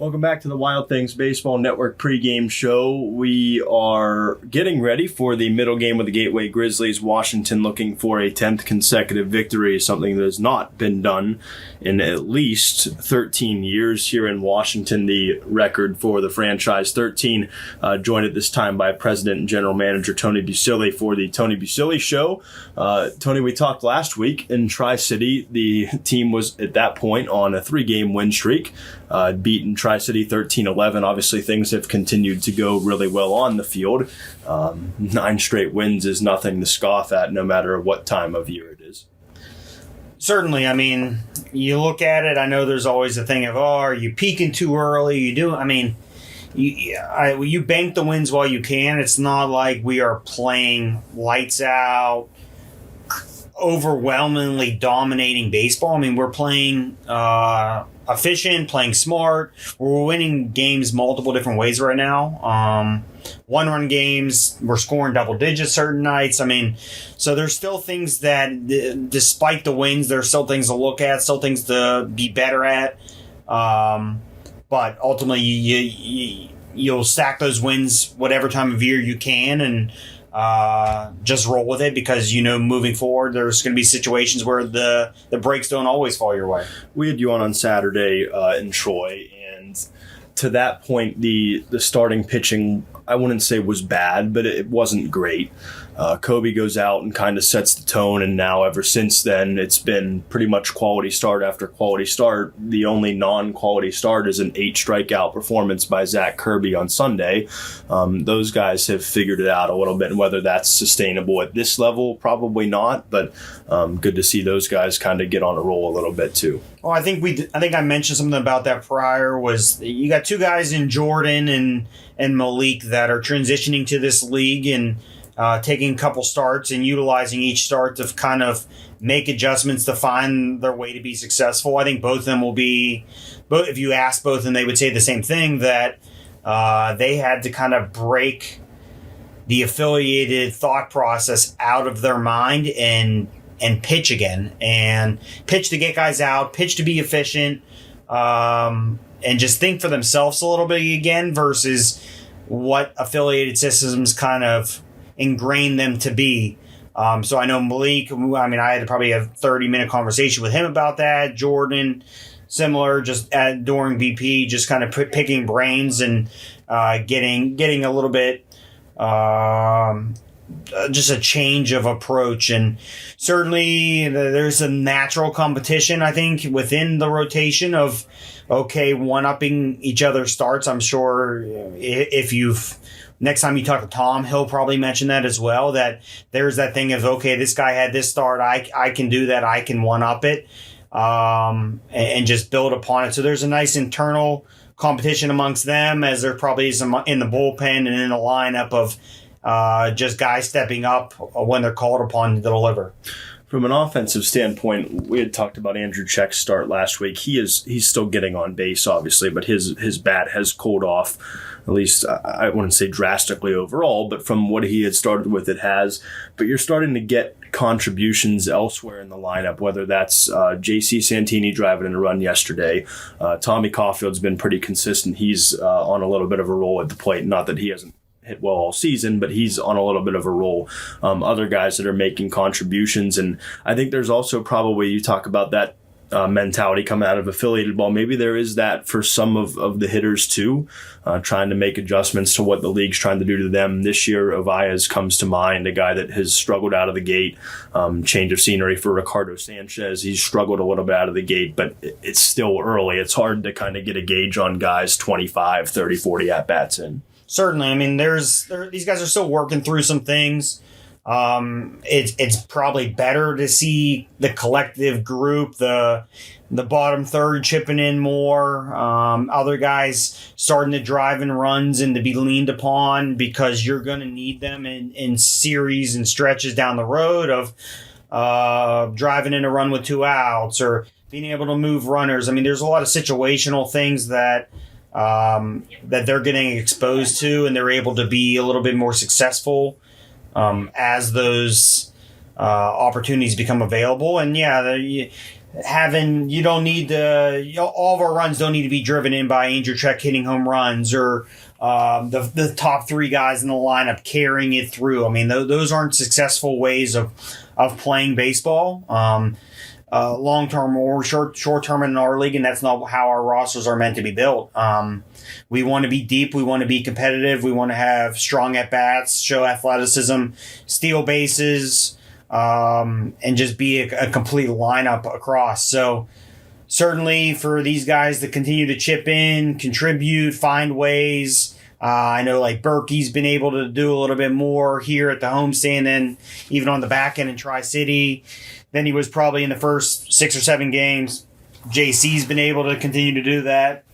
Welcome back to the Wild Things Baseball Network pregame show. We are getting ready for the middle game with the Gateway Grizzlies. Washington looking for a 10th consecutive victory, something that has not been done in at least 13 years here in Washington. The record for the franchise, 13, joined at this time by President and General Manager Tony Buccilli for the Tony Buccilli Show. Tony, we talked last week in Tri-City. The team was at that point on a 3-game win streak, beaten Tri-City 13-11. Obviously, things have continued to go really well on the field. 9 straight wins is nothing to scoff at, no matter what time of year it is. Certainly. I mean, you look at it, I know there's always a thing of, are you peaking too early? You bank the wins while you can. It's not like we are playing lights out, overwhelmingly dominating baseball. I mean, we're playing efficient, playing smart. We're winning games multiple different ways right now. One-run games, we're scoring double digits certain nights. I mean, so there's still things that, despite the wins, there's still things to look at, still things to be better at. But ultimately, you'll stack those wins whatever time of year you can, and just roll with it, because moving forward there's going to be situations where the breaks don't always fall your way. We had you on Saturday in Troy, and to that point the starting pitching, I wouldn't say was bad, but it wasn't great. Kobe goes out and kind of sets the tone, and now ever since then it's been pretty much quality start after quality start. The only non-quality start is an 8-strikeout performance by Zach Kirby on Sunday. Those guys have figured it out a little bit, and whether that's sustainable at this level, probably not, but good to see those guys kind of get on a roll a little bit too. Well, I think I mentioned something about that prior. Was you got 2 guys in Jordan and Malik that are transitioning to this league and taking a couple starts and utilizing each start to kind of make adjustments to find their way to be successful. I think both of them will be, if you ask both of them, they would say the same thing, that they had to kind of break the affiliated thought process out of their mind and pitch again, and pitch to get guys out, pitch to be efficient, and just think for themselves a little bit again, versus what affiliated systems kind of ingrain them to be. So I know Malik, I had probably a 30-minute conversation with him about that. Jordan, similar, just during BP, just kind of picking brains and getting a little bit just a change of approach. And certainly there's a natural competition, I think, within the rotation of, one-upping each other's starts. I'm sure next time you talk to Tom, he'll probably mention that as well, that there's that thing of, this guy had this start, I can do that, I can one-up it, and just build upon it. So there's a nice internal competition amongst them, as there probably is in the bullpen and in the lineup of just guys stepping up when they're called upon to deliver. From an offensive standpoint, we had talked about Andrew Check's start last week. He's still getting on base, obviously, but his bat has cooled off, at least I wouldn't say drastically overall, but from what he had started with, it has. But you're starting to get contributions elsewhere in the lineup, whether that's J.C. Santini driving in a run yesterday. Tommy Caulfield's been pretty consistent. He's on a little bit of a roll at the plate. Not that he hasn't hit well all season, but he's on a little bit of a roll. Other guys that are making contributions, and I think there's also probably, you talk about that mentality coming out of affiliated ball. Maybe there is that for some of the hitters too, trying to make adjustments to what the league's trying to do to them. This year, Ovaez comes to mind, a guy that has struggled out of the gate. Change of scenery for Ricardo Sanchez. He's struggled a little bit out of the gate, but it's still early. It's hard to kind of get a gauge on guys 25, 30, 40 at-bats in. Certainly. I mean, these guys are still working through some things. It's probably better to see the collective group, the bottom third chipping in more, other guys starting to drive in runs and to be leaned upon, because you're going to need them in series and stretches down the road of driving in a run with 2 outs or being able to move runners. I mean, there's a lot of situational things that they're getting exposed to, and they're able to be a little bit more successful as those opportunities become available. And you don't need all of our runs don't need to be driven in by Andrew Check hitting home runs or the top three guys in the lineup carrying it through. I mean, those aren't successful ways of playing baseball, long term or short term in our league, and that's not how our rosters are meant to be built. We want to be deep. We want to be competitive. We want to have strong at bats, show athleticism, steal bases, and just be a complete lineup across. So certainly for these guys to continue to chip in, contribute, find ways. I know like Berkey's been able to do a little bit more here at the homestand and even on the back end in Tri-City than he was probably in the first 6 or 7 games. JC's been able to continue to do that.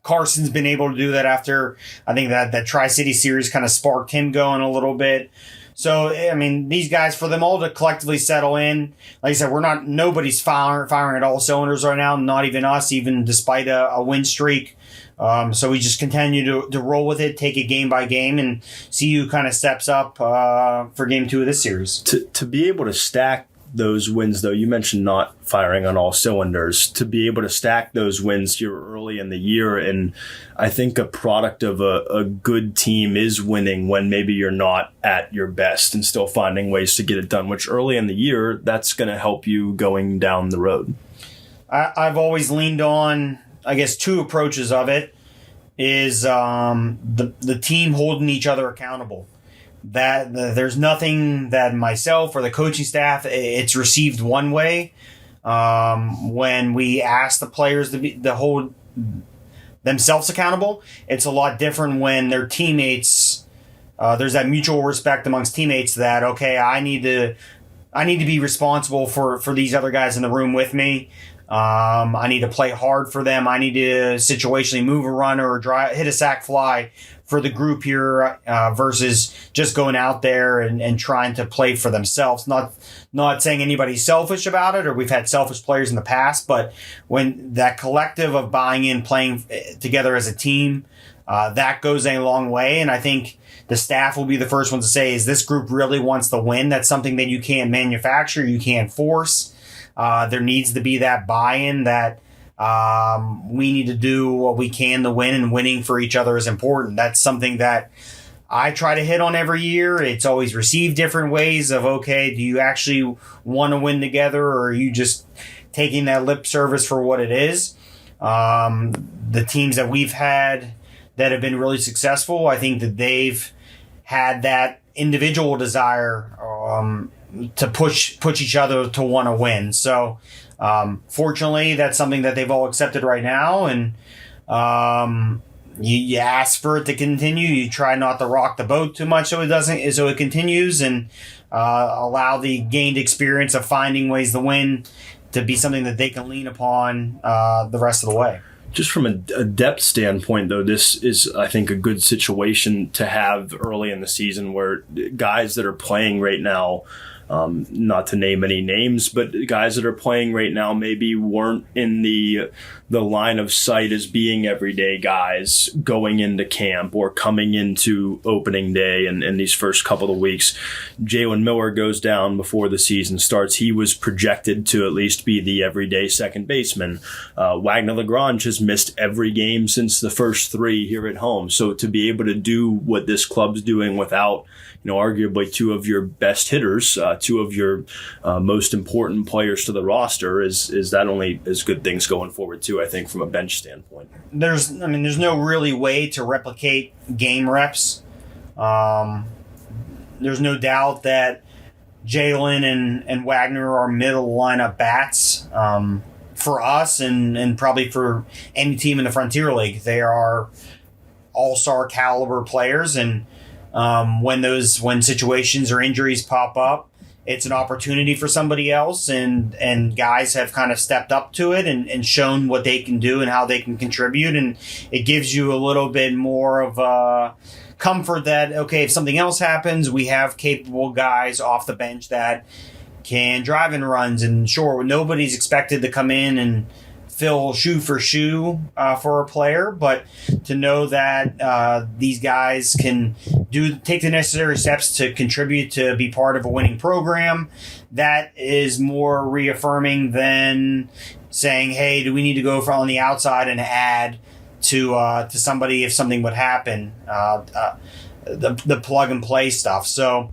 Carson's been able to do that after, I think that Tri-City series kind of sparked him going a little bit. So, I mean, these guys, for them all to collectively settle in, like I said, nobody's firing at all cylinders right now, not even us, even despite a win streak. So we just continue to roll with it, take it game by game, and see who kind of steps up for game 2 of this series. To be able to stack those wins, though, you mentioned not firing on all cylinders, to be able to stack those wins here early in the year. And I think a product of a good team is winning when maybe you're not at your best and still finding ways to get it done, which early in the year, that's going to help you going down the road. I've always leaned on, I guess, 2 approaches of it is the team holding each other accountable. That there's nothing that myself or the coaching staff, it's received one way. When we ask the players to hold themselves accountable, it's a lot different when their teammates, there's that mutual respect amongst teammates that, okay, I need to be responsible for these other guys in the room with me. I need to play hard for them. I need to situationally move a runner or hit a sac fly for the group here versus just going out there and trying to play for themselves. Not saying anybody's selfish about it, or we've had selfish players in the past, but when that collective of buying in, playing together as a team, that goes a long way. And I think the staff will be the first one to say, is this group really wants to win? That's something that you can't manufacture, you can't force. There needs to be that buy-in that we need to do what we can to win, and winning for each other is important. That's something that I try to hit on every year. It's always received different ways of, okay, do you actually want to win together, or are you just taking that lip service for what it is? The teams that we've had that have been really successful, I think that they've had that individual desire to push each other to want to win. So fortunately, that's something that they've all accepted right now, and you ask for it to continue. You try not to rock the boat too much so it continues, and allow the gained experience of finding ways to win to be something that they can lean upon the rest of the way. Just from a depth standpoint, though, this is, I think, a good situation to have early in the season where guys that are playing right now, not to name any names, but guys that are playing right now maybe weren't in the line of sight as being everyday guys going into camp or coming into opening day and these first couple of weeks. Jalen Miller goes down before the season starts. He was projected to at least be the everyday second baseman. Wagner Lagrange has missed every game since the first 3 here at home. So to be able to do what this club's doing without, arguably 2 of your best hitters, 2 of your most important players to the roster, is that only as good things going forward too, I think, from a bench standpoint. There's no really way to replicate game reps. There's no doubt that Jalen and Wagner are middle lineup bats for us and probably for any team in the Frontier League. They are all-star caliber players, and when situations or injuries pop up, it's an opportunity for somebody else, and guys have kind of stepped up to it and shown what they can do and how they can contribute, and it gives you a little bit more of comfort that, okay, if something else happens, we have capable guys off the bench that can drive in runs, and sure, nobody's expected to come in and fill shoe for shoe for a player, but to know that these guys can take the necessary steps to contribute to be part of a winning program, that is more reaffirming than saying, hey, do we need to go on the outside and add to somebody if something would happen, the plug and play stuff. So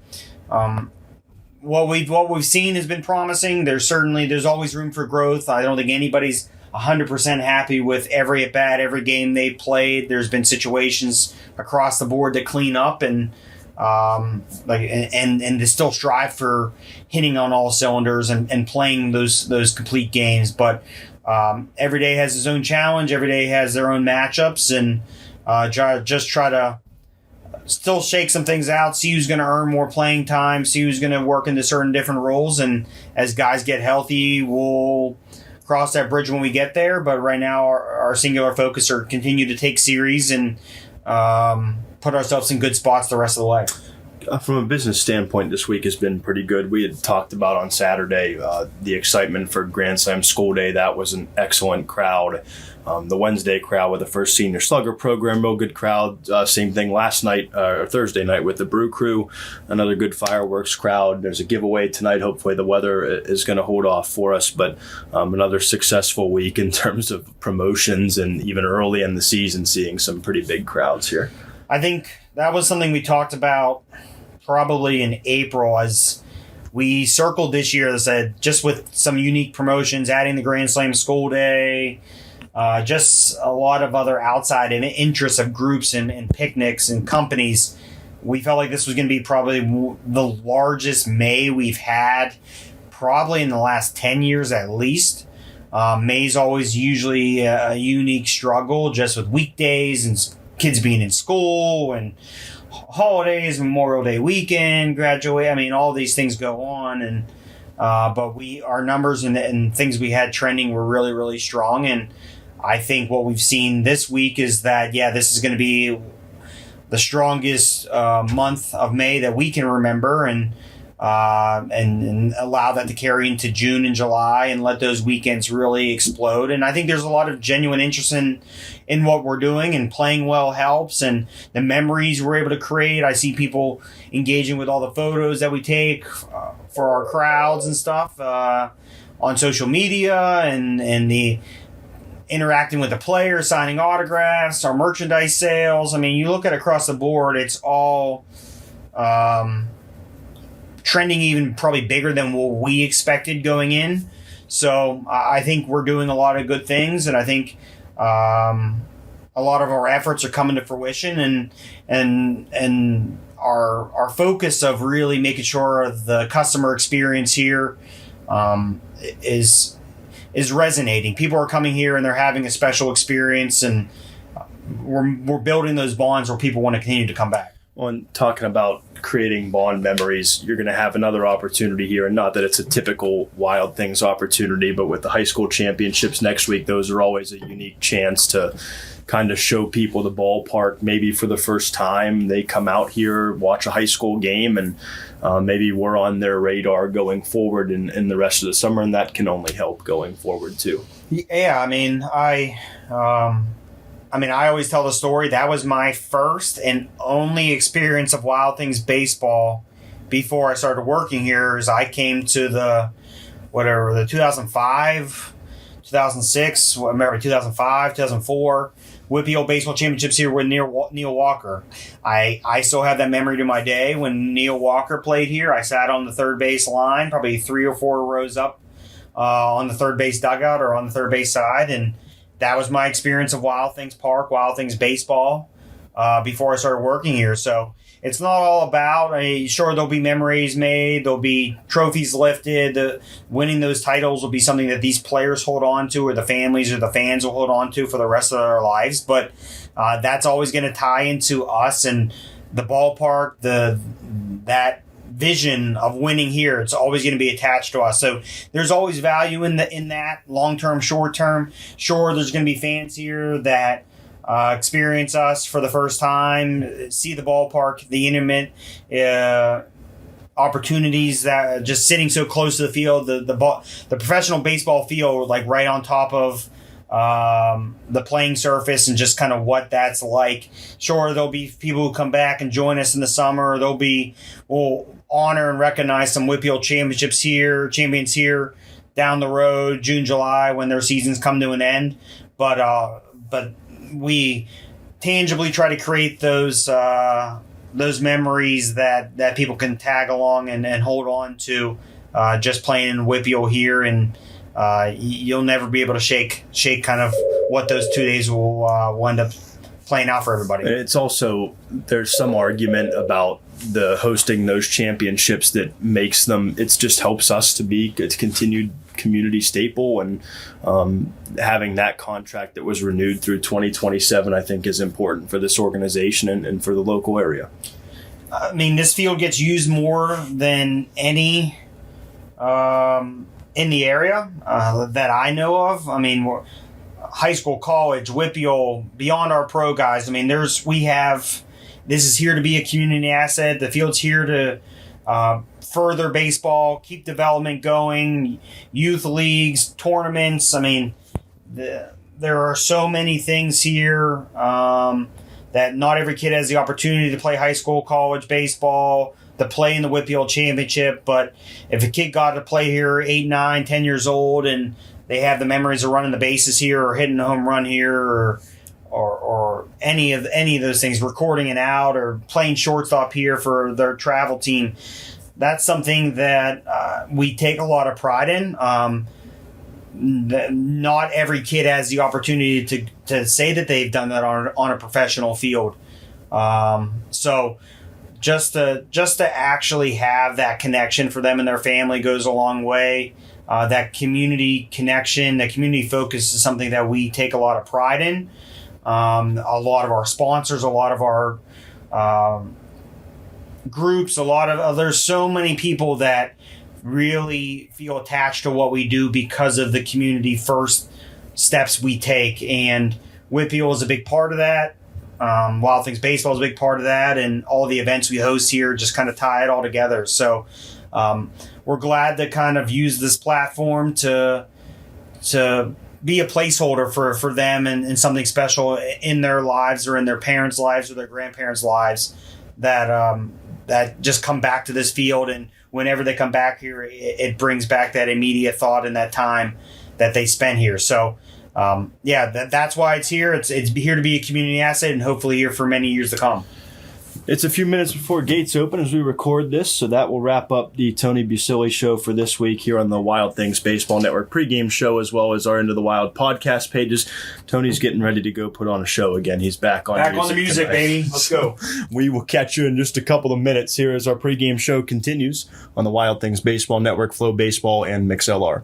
what we've seen has been promising. There's always room for growth. I don't think anybody's 100% happy with every at bat, every game they played. There's been situations across the board to clean up and to still strive for hitting on all cylinders and playing those complete games. But every day has its own challenge. Every day has their own matchups, and try to still shake some things out, see who's going to earn more playing time, see who's going to work into certain different roles. And as guys get healthy, we'll cross that bridge when we get there. But right now, our singular focus are continue to take series and put ourselves in good spots the rest of the way. From a business standpoint, this week has been pretty good. We had talked about on Saturday the excitement for Grand Slam School Day. That was an excellent crowd. The Wednesday crowd with the first senior slugger program, real good crowd. Same thing last night or Thursday night with the Brew Crew, another good fireworks crowd. There's a giveaway tonight. Hopefully the weather is going to hold off for us, but another successful week in terms of promotions, and even early in the season seeing some pretty big crowds here. I think that was something we talked about probably in April as we circled this year that said just with some unique promotions, adding the Grand Slam School Day, just a lot of other outside interests of groups and picnics and companies. We felt like this was going to be probably the largest May we've had probably in the last 10 years at least. May's always usually a unique struggle just with weekdays and kids being in school and holidays, Memorial Day weekend, graduate. I mean, all these things go on, and but our numbers and things we had trending were really, really strong. And I think what we've seen this week is that this is going to be the strongest month of May that we can remember, and allow that to carry into June and July and let those weekends really explode. And I think there's a lot of genuine interest in what we're doing, and playing well helps, and the memories we're able to create. I see people engaging with all the photos that we take for our crowds and stuff on social media, and the interacting with the players, signing autographs, our merchandise sales. I mean, you look at across the board, it's all trending even probably bigger than what we expected going in. So I think we're doing a lot of good things, and I think a lot of our efforts are coming to fruition, and our focus of really making sure the customer experience here is resonating. People are coming here and they're having a special experience, and we're building those bonds where people want to continue to come back. When talking about creating bond memories, you're going to have another opportunity here, and not that it's a typical Wild Things opportunity, but with the high school championships next week, those are always a unique chance to kind of show people the ballpark maybe for the first time. They come out here, watch a high school game, and maybe we're on their radar going forward in the rest of the summer, and that can only help going forward too. Yeah, I mean, I always tell the story. That was my first and only experience of Wild Things baseball before I started working here. As I came to the 2005, 2006, I remember 2005, 2004 WPO baseball championships here with Neil Walker. I still have that memory to my day when Neil Walker played here. I sat on the third base line, probably 3 or 4 rows up on the third base dugout or on the third base side, and that was my experience of Wild Things Park, Wild Things baseball before I started working here. So it's not all about, sure, there'll be memories made, there'll be trophies lifted. Winning those titles will be something that these players hold on to, or the families or the fans will hold on to for the rest of their lives. But that's always going to tie into us and the ballpark, that vision of winning here. It's always going to be attached to us. So there's always value in that long-term, short-term. Sure, there's going to be fans here that experience us for the first time, see the ballpark, the intimate opportunities that just sitting so close to the field, the professional baseball field, like right on top of the playing surface and just kind of what that's like. Sure, there'll be people who come back and join us in the summer. We'll honor and recognize some Whitfield champions here down the road, June, July, when their seasons come to an end. But we tangibly try to create those memories that people can tag along and hold on to, just playing in Whitfield here, and you'll never be able to shake kind of what those 2 days will end up playing out for everybody. It's also, there's some argument about the hosting those championships that makes them, it just helps us to be a continued community staple, and having that contract that was renewed through 2027, I think, is important for this organization and for the local area. I mean, this field gets used more than any in the area that I know of. I mean, high school, college, Whitfield, beyond our pro guys. I mean, this is here to be a community asset. The field's here to further baseball, keep development going, youth leagues, tournaments. I mean, there are so many things here that not every kid has the opportunity to play high school, college baseball, to play in the Whitfield Championship. But if a kid got to play here 8, 9, 10 years old, and they have the memories of running the bases here or hitting a home run here or any of those things, recording it out or playing shortstop here for their travel team, that's something that we take a lot of pride in. Not every kid has the opportunity to say that they've done that on a professional field. So just to actually have that connection for them and their family goes a long way. That community connection, that community focus is something that we take a lot of pride in. A lot of our sponsors, a lot of our groups, there's so many people that really feel attached to what we do because of the community first steps we take, and Whitfield is a big part of that. Wild Things Baseball is a big part of that, and all the events we host here just kind of tie it all together. So we're glad to kind of use this platform to be a placeholder for them and something special in their lives or in their parents' lives or their grandparents' lives that just come back to this field. And whenever they come back here, it brings back that immediate thought and that time that they spent here. So, that's why it's here. It's here to be a community asset and hopefully here for many years to come. It's a few minutes before gates open as we record this, so that will wrap up the Tony Buccilli show for this week here on the Wild Things Baseball Network pregame show, as well as our Into the Wild podcast pages. Tony's getting ready to go put on a show again. He's back on the music, baby. Let's go. We will catch you in just a couple of minutes here as our pregame show continues on the Wild Things Baseball Network, Flow Baseball, and MixLR.